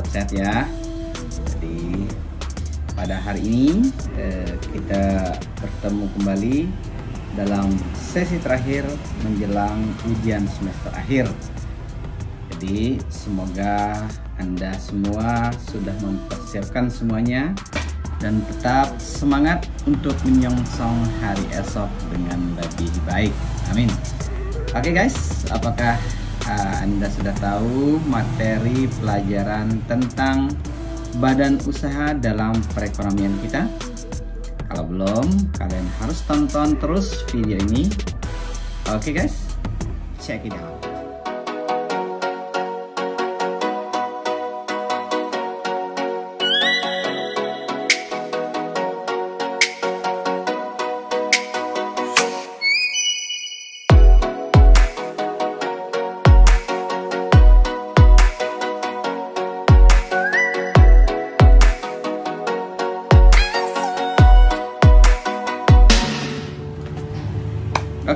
sehat ya. Jadi pada hari ini kita bertemu kembali dalam sesi terakhir menjelang ujian semester akhir. Jadi semoga Anda semua sudah mempersiapkan semuanya dan tetap semangat untuk menyongsong hari esok dengan lebih baik. Amin. Oke guys, apakah Anda sudah tahu materi pelajaran tentang badan usaha dalam perekonomian kita? Kalau belum, kalian harus tonton terus video ini. Oke guys, check it out.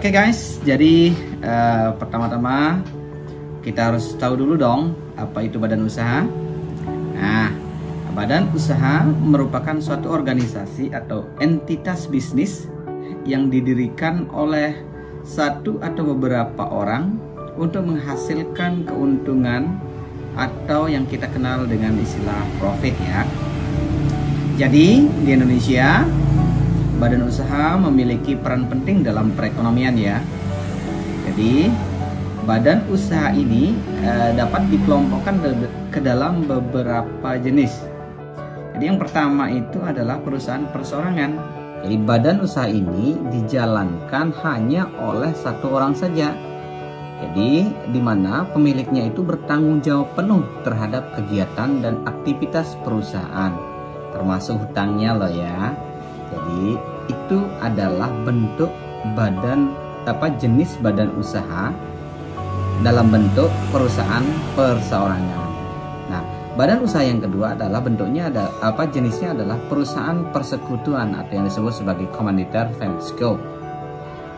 Oke guys, jadi pertama-tama kita harus tahu dulu dong apa itu badan usaha. Nah, badan usaha merupakan suatu organisasi atau entitas bisnis yang didirikan oleh satu atau beberapa orang untuk menghasilkan keuntungan atau yang kita kenal dengan istilah profit ya. Jadi di Indonesia badan usaha memiliki peran penting dalam perekonomian ya. Jadi badan usaha ini dapat dikelompokkan ke dalam beberapa jenis. Jadi yang pertama itu adalah perusahaan perseorangan. Jadi badan usaha ini dijalankan hanya oleh satu orang saja. Jadi di mana pemiliknya itu bertanggung jawab penuh terhadap kegiatan dan aktivitas perusahaan, termasuk hutangnya loh ya. Jadi itu adalah bentuk jenis badan usaha dalam bentuk perusahaan perseorangan. Nah, badan usaha yang kedua adalah bentuknya jenisnya adalah perusahaan persekutuan atau yang disebut sebagai Commanditaire Fellowship.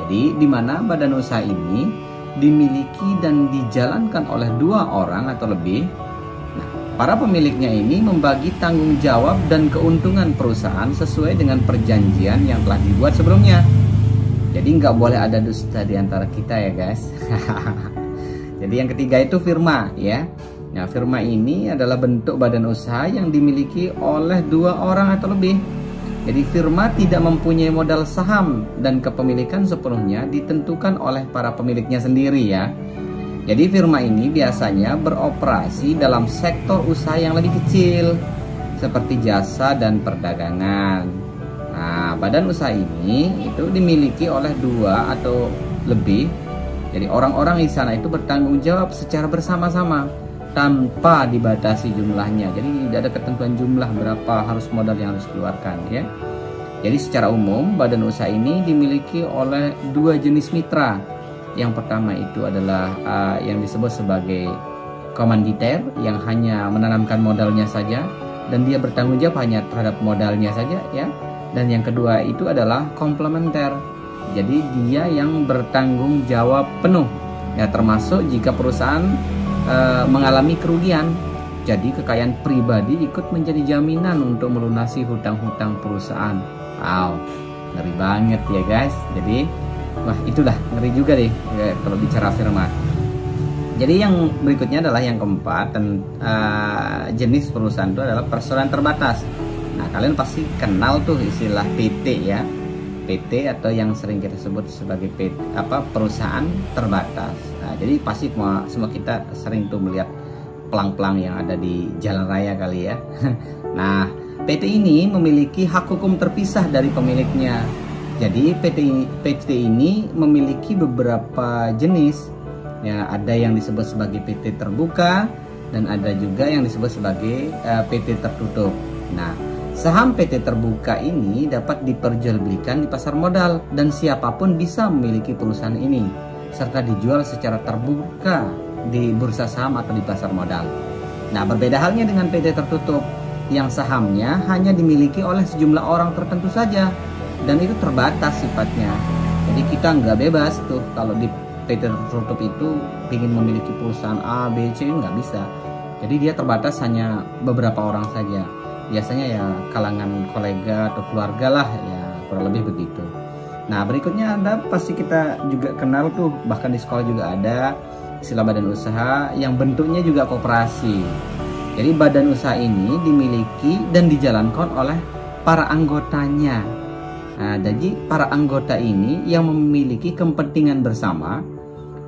Jadi di mana badan usaha ini dimiliki dan dijalankan oleh dua orang atau lebih. Para pemiliknya ini membagi tanggung jawab dan keuntungan perusahaan sesuai dengan perjanjian yang telah dibuat sebelumnya. Jadi nggak boleh ada dusta di antara kita ya guys. Jadi yang ketiga itu firma ya. Nah, firma ini adalah bentuk badan usaha yang dimiliki oleh dua orang atau lebih. Jadi firma tidak mempunyai modal saham dan kepemilikan sepenuhnya ditentukan oleh para pemiliknya sendiri ya. Jadi firma ini biasanya beroperasi dalam sektor usaha yang lebih kecil seperti jasa dan perdagangan. Nah, badan usaha ini itu dimiliki oleh dua atau lebih. Jadi orang-orang di sana itu bertanggung jawab secara bersama-sama tanpa dibatasi jumlahnya. Jadi tidak ada ketentuan jumlah berapa harus modal yang harus dikeluarkan ya. Jadi secara umum badan usaha ini dimiliki oleh dua jenis mitra. Yang pertama itu adalah yang disebut sebagai komanditer yang hanya menanamkan modalnya saja dan dia bertanggung jawab hanya terhadap modalnya saja ya. Dan yang kedua itu adalah komplementer. Jadi dia yang bertanggung jawab penuh ya, termasuk jika perusahaan mengalami kerugian. Jadi kekayaan pribadi ikut menjadi jaminan untuk melunasi hutang-hutang perusahaan. Wow, ngeri banget ya guys. Jadi wah itulah ngeri juga deh kalau bicara firma. Jadi yang berikutnya adalah yang keempat dan jenis perusahaan itu adalah perseroan terbatas. Nah kalian pasti kenal tuh istilah PT ya, PT atau yang sering kita sebut sebagai perusahaan terbatas. Nah, jadi pasti semua kita sering tuh melihat pelang-pelang yang ada di jalan raya kali ya. Nah PT ini memiliki hak hukum terpisah dari pemiliknya. Jadi PT ini memiliki beberapa jenis ya, ada yang disebut sebagai PT terbuka dan ada juga yang disebut sebagai PT tertutup. Nah, saham PT terbuka ini dapat diperjualbelikan di pasar modal dan siapapun bisa memiliki perusahaan ini serta dijual secara terbuka di bursa saham atau di pasar modal. Nah, berbeda halnya dengan PT tertutup yang sahamnya hanya dimiliki oleh sejumlah orang tertentu saja. Dan itu terbatas sifatnya. Jadi kita nggak bebas tuh kalau di PT tertutup itu ingin memiliki perusahaan A, B, C, nggak bisa. Jadi dia terbatas hanya beberapa orang saja. Biasanya ya kalangan kolega atau keluarga lah, ya kurang lebih begitu. Nah, berikutnya Anda pasti kita juga kenal tuh, bahkan di sekolah juga ada istilah badan usaha yang bentuknya juga koperasi. Jadi badan usaha ini dimiliki dan dijalankan oleh para anggotanya. Nah, jadi para anggota ini yang memiliki kepentingan bersama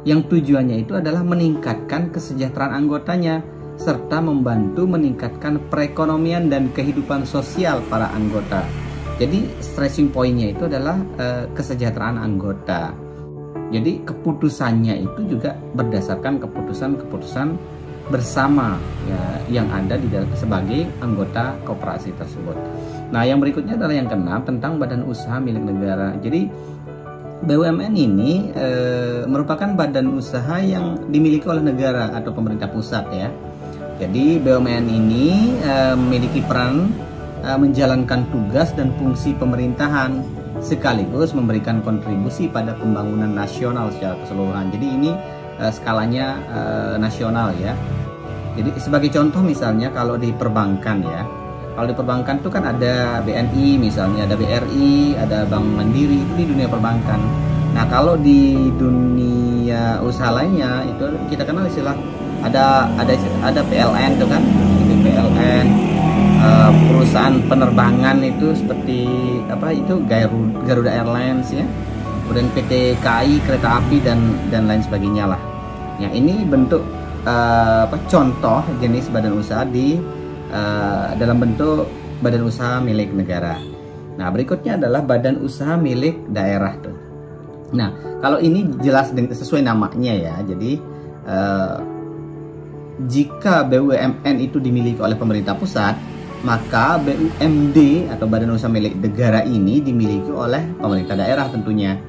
yang tujuannya itu adalah meningkatkan kesejahteraan anggotanya serta membantu meningkatkan perekonomian dan kehidupan sosial para anggota. Jadi stressing pointnya itu adalah kesejahteraan anggota. Jadi keputusannya itu juga berdasarkan keputusan-keputusan bersama ya, yang ada di dalam sebagai anggota koperasi tersebut. Nah, yang berikutnya adalah yang keenam tentang badan usaha milik negara. Jadi BUMN ini merupakan badan usaha yang dimiliki oleh negara atau pemerintah pusat ya. Jadi BUMN ini memiliki peran menjalankan tugas dan fungsi pemerintahan sekaligus memberikan kontribusi pada pembangunan nasional secara keseluruhan. Jadi ini skalanya nasional ya. Jadi sebagai contoh misalnya kalau di perbankan ya. Kalau di perbankan itu kan ada BNI misalnya, ada BRI, ada Bank Mandiri, itu di dunia perbankan. Nah, kalau di dunia usaha lainnya itu kita kenal istilah ada PLN itu kan, itu PLN, perusahaan penerbangan itu seperti apa itu Garuda Airlines ya, kemudian PT KAI kereta api dan lain sebagainya lah. Ya, ini bentuk contoh jenis badan usaha di dalam bentuk badan usaha milik negara. Nah, berikutnya adalah badan usaha milik daerah tuh. Nah, kalau ini jelas sesuai namanya ya. Jadi jika BUMN itu dimiliki oleh pemerintah pusat, maka BUMD atau badan usaha milik negara ini dimiliki oleh pemerintah daerah tentunya.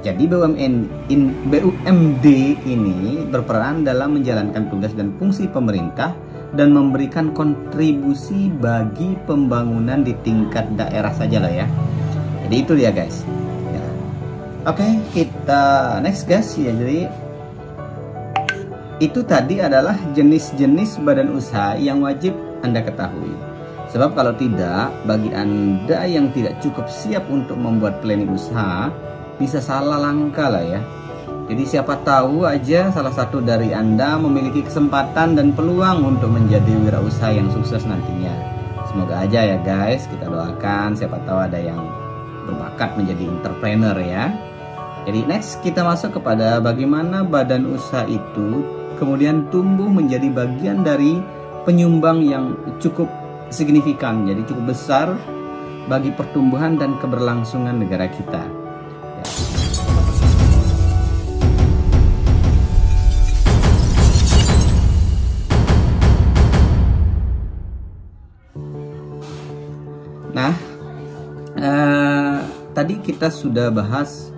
Jadi BUMD ini berperan dalam menjalankan tugas dan fungsi pemerintah dan memberikan kontribusi bagi pembangunan di tingkat daerah saja lah ya. Jadi itu dia guys ya. Oke, kita next guys ya. Jadi itu tadi adalah jenis-jenis badan usaha yang wajib Anda ketahui. Sebab kalau tidak, bagi Anda yang tidak cukup siap untuk membuat planning usaha, bisa salah langkah lah ya. Jadi siapa tahu aja salah satu dari Anda memiliki kesempatan dan peluang untuk menjadi wirausaha yang sukses nantinya. Semoga aja ya guys, kita doakan siapa tahu ada yang berbakat menjadi entrepreneur ya. Jadi next kita masuk kepada bagaimana badan usaha itu kemudian tumbuh menjadi bagian dari penyumbang yang cukup signifikan, jadi cukup besar bagi pertumbuhan dan keberlangsungan negara kita. Ya. Nah, tadi kita sudah bahas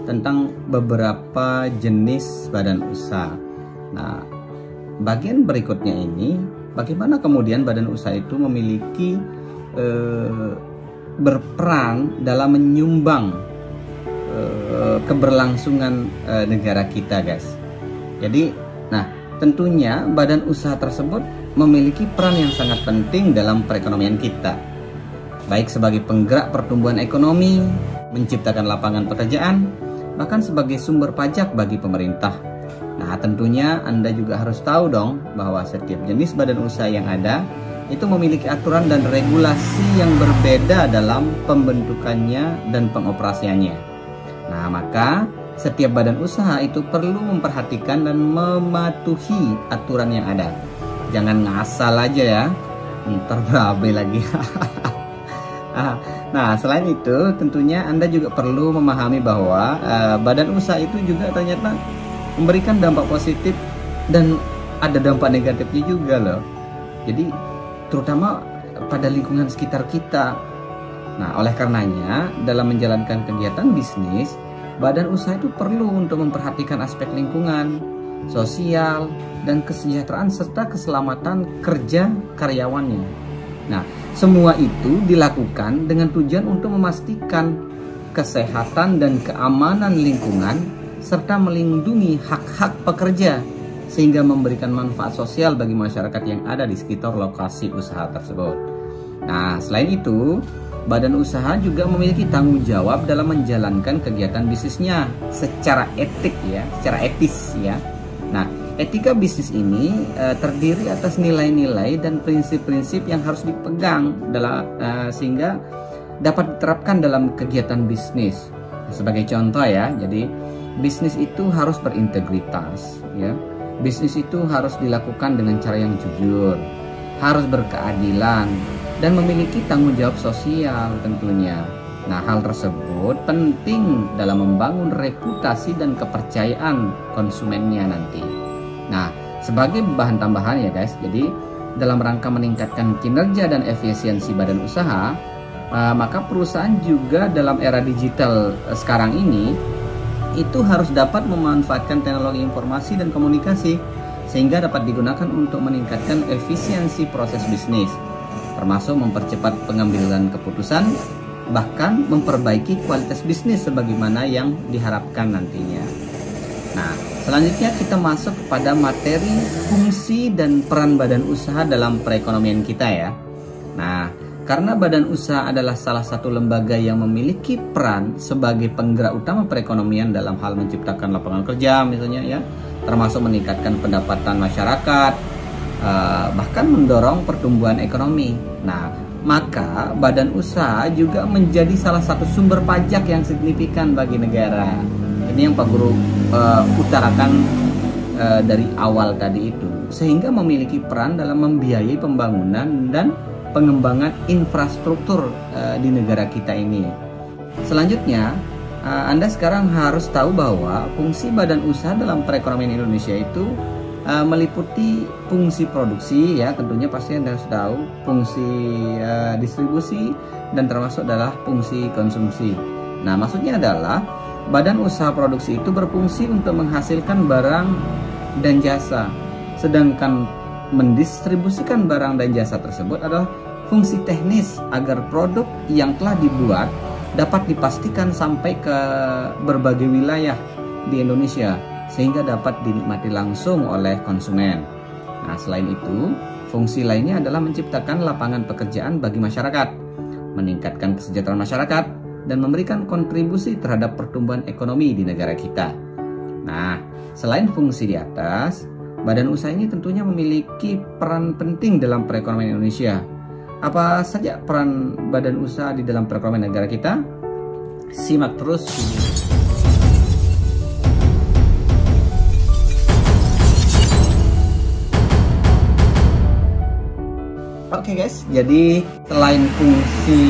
tentang beberapa jenis badan usaha. Nah, bagian berikutnya ini, bagaimana kemudian badan usaha itu memiliki berperan dalam menyumbang keberlangsungan negara kita, guys. Jadi, nah tentunya badan usaha tersebut memiliki peran yang sangat penting dalam perekonomian kita, baik sebagai penggerak pertumbuhan ekonomi, menciptakan lapangan pekerjaan, bahkan sebagai sumber pajak bagi pemerintah. Nah, tentunya Anda juga harus tahu dong bahwa setiap jenis badan usaha yang ada itu memiliki aturan dan regulasi yang berbeda dalam pembentukannya dan pengoperasiannya. Nah, maka setiap badan usaha itu perlu memperhatikan dan mematuhi aturan yang ada. Jangan ngasal aja ya, ntar berabe lagi. Nah, selain itu tentunya Anda juga perlu memahami bahwa badan usaha itu juga ternyata memberikan dampak positif dan ada dampak negatifnya juga loh. Jadi terutama pada lingkungan sekitar kita. Nah, oleh karenanya dalam menjalankan kegiatan bisnis, badan usaha itu perlu untuk memperhatikan aspek lingkungan, sosial, dan kesejahteraan serta keselamatan kerja karyawannya. Nah, semua itu dilakukan dengan tujuan untuk memastikan kesehatan dan keamanan lingkungan serta melindungi hak-hak pekerja sehingga memberikan manfaat sosial bagi masyarakat yang ada di sekitar lokasi usaha tersebut. Nah, selain itu, badan usaha juga memiliki tanggung jawab dalam menjalankan kegiatan bisnisnya secara etik ya, secara etis ya. Nah, etika bisnis ini terdiri atas nilai-nilai dan prinsip-prinsip yang harus dipegang sehingga dapat diterapkan dalam kegiatan bisnis. Sebagai contoh ya, jadi bisnis itu harus berintegritas ya. Bisnis itu harus dilakukan dengan cara yang jujur, harus berkeadilan, dan memiliki tanggung jawab sosial tentunya. Nah, hal tersebut penting dalam membangun reputasi dan kepercayaan konsumennya nanti. Nah, sebagai bahan tambahan ya guys, jadi dalam rangka meningkatkan kinerja dan efisiensi badan usaha, maka perusahaan juga dalam era digital sekarang ini itu harus dapat memanfaatkan teknologi informasi dan komunikasi sehingga dapat digunakan untuk meningkatkan efisiensi proses bisnis, termasuk mempercepat pengambilan keputusan, bahkan memperbaiki kualitas bisnis sebagaimana yang diharapkan nantinya. Nah, selanjutnya kita masuk kepada materi fungsi dan peran badan usaha dalam perekonomian kita ya. Nah, karena badan usaha adalah salah satu lembaga yang memiliki peran sebagai penggerak utama perekonomian dalam hal menciptakan lapangan kerja misalnya ya, termasuk meningkatkan pendapatan masyarakat, bahkan mendorong pertumbuhan ekonomi. Nah, maka badan usaha juga menjadi salah satu sumber pajak yang signifikan bagi negara. Ini yang Pak Guru utarakan dari awal tadi itu, sehingga memiliki peran dalam membiayai pembangunan dan pengembangan infrastruktur di negara kita ini. Selanjutnya, Anda sekarang harus tahu bahwa fungsi badan usaha dalam perekonomian Indonesia itu meliputi fungsi produksi ya, tentunya pasti Anda harus tahu, fungsi distribusi, dan termasuk adalah fungsi konsumsi. Nah, maksudnya adalah badan usaha produksi itu berfungsi untuk menghasilkan barang dan jasa, sedangkan mendistribusikan barang dan jasa tersebut adalah fungsi teknis agar produk yang telah dibuat dapat dipastikan sampai ke berbagai wilayah di Indonesia sehingga dapat dinikmati langsung oleh konsumen. Nah, selain itu, fungsi lainnya adalah menciptakan lapangan pekerjaan bagi masyarakat, meningkatkan kesejahteraan masyarakat, dan memberikan kontribusi terhadap pertumbuhan ekonomi di negara kita. Nah, selain fungsi di atas, badan usaha ini tentunya memiliki peran penting dalam perekonomian Indonesia. Apa saja peran badan usaha di dalam perekonomian negara kita? Simak terus. Oke guys, jadi selain fungsi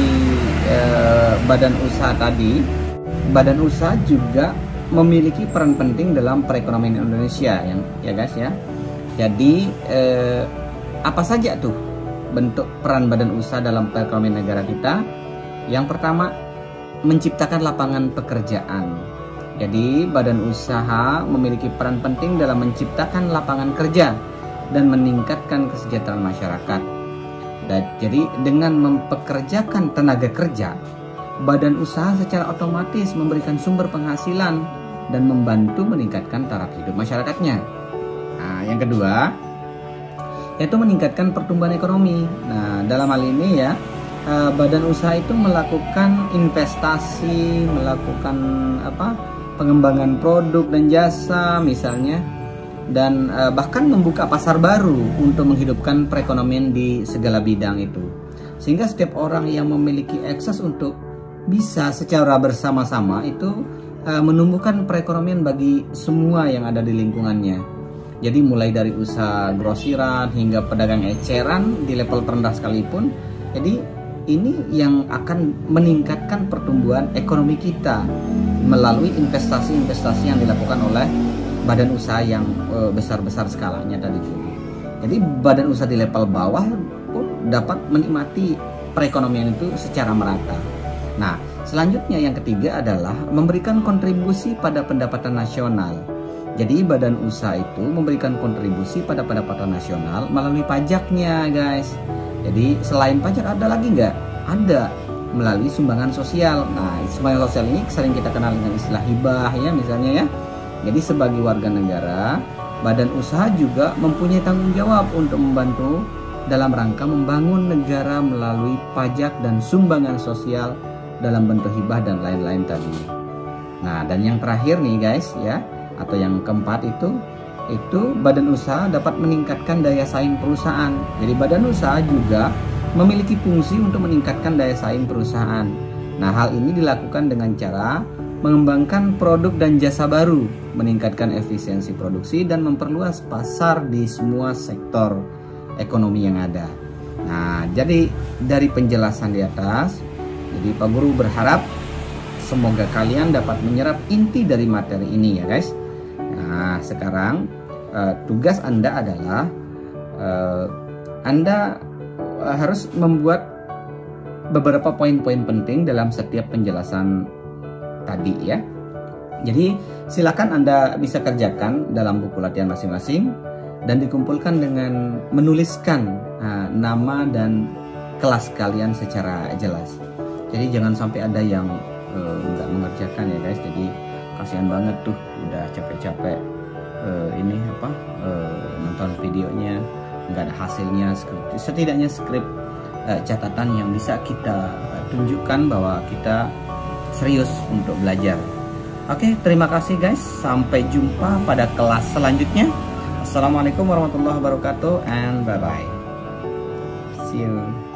badan usaha tadi, badan usaha juga memiliki peran penting dalam perekonomian Indonesia ya guys ya. Jadi apa saja tuh bentuk peran badan usaha dalam perekonomian negara kita? Yang pertama, menciptakan lapangan pekerjaan. Jadi badan usaha memiliki peran penting dalam menciptakan lapangan kerja dan meningkatkan kesejahteraan masyarakat. Jadi dengan mempekerjakan tenaga kerja, badan usaha secara otomatis memberikan sumber penghasilan dan membantu meningkatkan taraf hidup masyarakatnya. Nah, yang kedua yaitu meningkatkan pertumbuhan ekonomi. Nah, dalam hal ini ya, badan usaha itu melakukan investasi, melakukan pengembangan produk dan jasa misalnya, dan bahkan membuka pasar baru untuk menghidupkan perekonomian di segala bidang itu. Sehingga setiap orang yang memiliki akses untuk bisa secara bersama-sama itu menumbuhkan perekonomian bagi semua yang ada di lingkungannya. Jadi mulai dari usaha grosiran hingga pedagang eceran di level terendah sekalipun. Jadi ini yang akan meningkatkan pertumbuhan ekonomi kita melalui investasi-investasi yang dilakukan oleh badan usaha yang besar-besar skalanya tadi. Jadi badan usaha di level bawah pun dapat menikmati perekonomian itu secara merata. Nah, selanjutnya yang ketiga adalah memberikan kontribusi pada pendapatan nasional. Jadi badan usaha itu memberikan kontribusi pada pendapatan nasional melalui pajaknya guys. Jadi selain pajak ada lagi nggak? Ada, melalui sumbangan sosial. Nah, sumbangan sosial ini sering kita kenal dengan istilah hibah ya misalnya ya. Jadi sebagai warga negara, badan usaha juga mempunyai tanggung jawab untuk membantu dalam rangka membangun negara melalui pajak dan sumbangan sosial dalam bentuk hibah dan lain-lain tadi. Nah, dan yang terakhir nih guys ya, atau yang keempat itu badan usaha dapat meningkatkan daya saing perusahaan. Jadi badan usaha juga memiliki fungsi untuk meningkatkan daya saing perusahaan. Nah, hal ini dilakukan dengan cara mengembangkan produk dan jasa baru, meningkatkan efisiensi produksi dan memperluas pasar di semua sektor ekonomi yang ada. Nah, jadi dari penjelasan di atas, jadi Pak Guru berharap semoga kalian dapat menyerap inti dari materi ini ya guys. Nah, sekarang tugas Anda adalah Anda harus membuat beberapa poin-poin penting dalam setiap penjelasan tadi ya. Jadi silakan Anda bisa kerjakan dalam buku latihan masing-masing dan dikumpulkan dengan menuliskan nama dan kelas kalian secara jelas. Jadi jangan sampai ada yang nggak mengerjakan ya guys. Jadi kasihan banget tuh, udah capek-capek nonton videonya nggak ada hasilnya. Setidaknya skrip catatan yang bisa kita tunjukkan bahwa kita serius untuk belajar. Oke, terima kasih guys. Sampai jumpa pada kelas selanjutnya. Assalamualaikum warahmatullahi wabarakatuh and bye bye. See you.